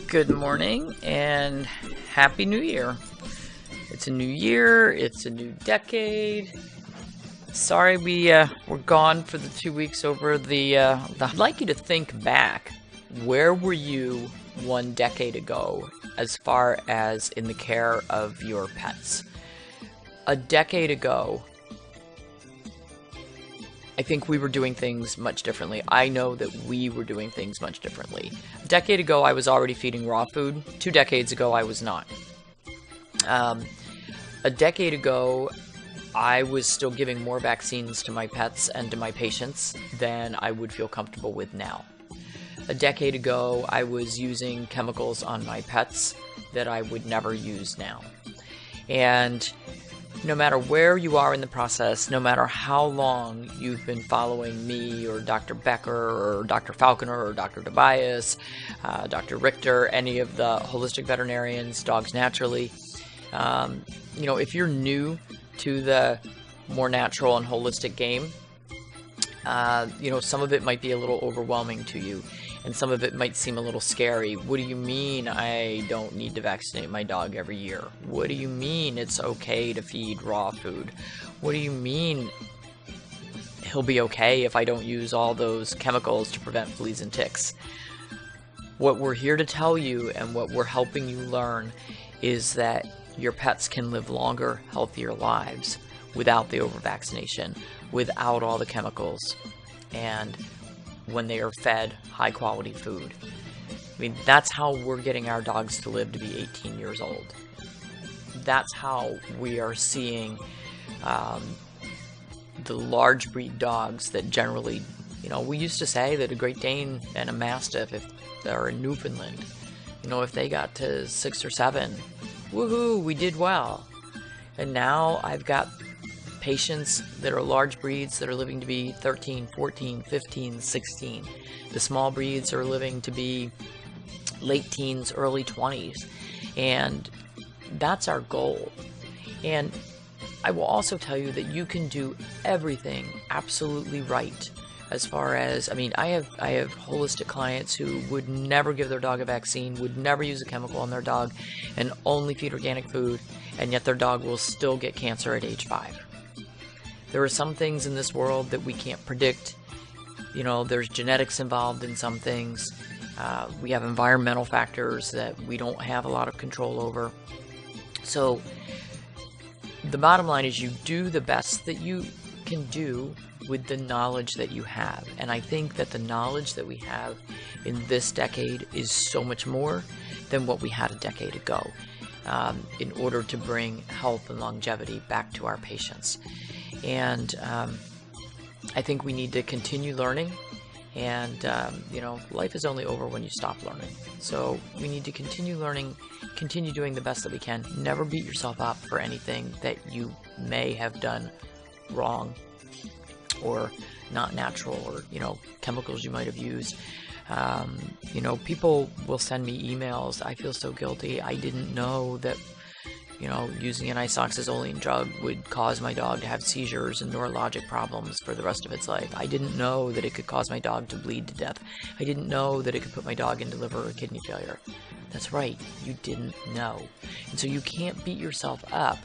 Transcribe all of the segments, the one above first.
Good morning and Happy New Year. It's a new year, it's a new decade. Sorry we're gone for the 2 weeks over I'd like you to think back. Where were you 1 decade ago as far as in the care of your pets? A decade ago, I think we were doing things much differently. I know that we were doing things much differently. A decade ago, I was already feeding raw food. 2 decades ago, I was not. A decade ago, I was still giving more vaccines to my pets and to my patients than I would feel comfortable with now. A decade ago, I was using chemicals on my pets that I would never use now. And no matter where you are in the process, no matter how long you've been following me or Dr. Becker or Dr. Falconer or Dr. Tobias, Dr. Richter, any of the holistic veterinarians, Dogs Naturally, if you're new to the more natural and holistic game, some of it might be a little overwhelming to you. And some of it might seem a little scary. What do you mean I don't need to vaccinate my dog every year? What do you mean it's okay to feed raw food? What do you mean he'll be okay if I don't use all those chemicals to prevent fleas and ticks? What we're here to tell you and what we're helping you learn is that your pets can live longer, healthier lives without the over-vaccination, without all the chemicals, and when they are fed high quality food. I mean, that's how we're getting our dogs to live to be 18 years old. That's how we are seeing the large breed dogs that generally, we used to say that a Great Dane and a Mastiff, if they're in Newfoundland, if they got to 6 or 7, woohoo, we did well. And now I've got patients that are large breeds that are living to be 13, 14, 15, 16. The small breeds are living to be late teens, early 20s. And that's our goal. And I will also tell you that you can do everything absolutely right. As far as, I have holistic clients who would never give their dog a vaccine, would never use a chemical on their dog, and only feed organic food, and yet their dog will still get cancer at age 5. There are some things in this world that we can't predict. There's genetics involved in some things. We have environmental factors that we don't have a lot of control over. So the bottom line is you do the best that you can do with the knowledge that you have. And I think that the knowledge that we have in this decade is so much more than what we had a decade ago in order to bring health and longevity back to our patients. And I think we need to continue learning, and life is only over when you stop learning. So we need to continue learning, continue doing the best that we can. Never beat yourself up for anything that you may have done wrong or not natural, or chemicals you might have used. People will send me emails. I feel so guilty. I didn't know that using an isoxazoline drug would cause my dog to have seizures and neurologic problems for the rest of its life. I didn't know that it could cause my dog to bleed to death. I didn't know that it could put my dog into liver or kidney failure. That's right, you didn't know. And so you can't beat yourself up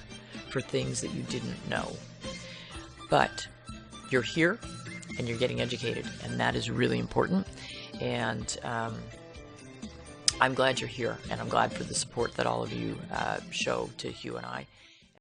for things that you didn't know. But you're here and you're getting educated, and that is really important. And I'm glad you're here, and I'm glad for the support that all of you show to Hugh and I.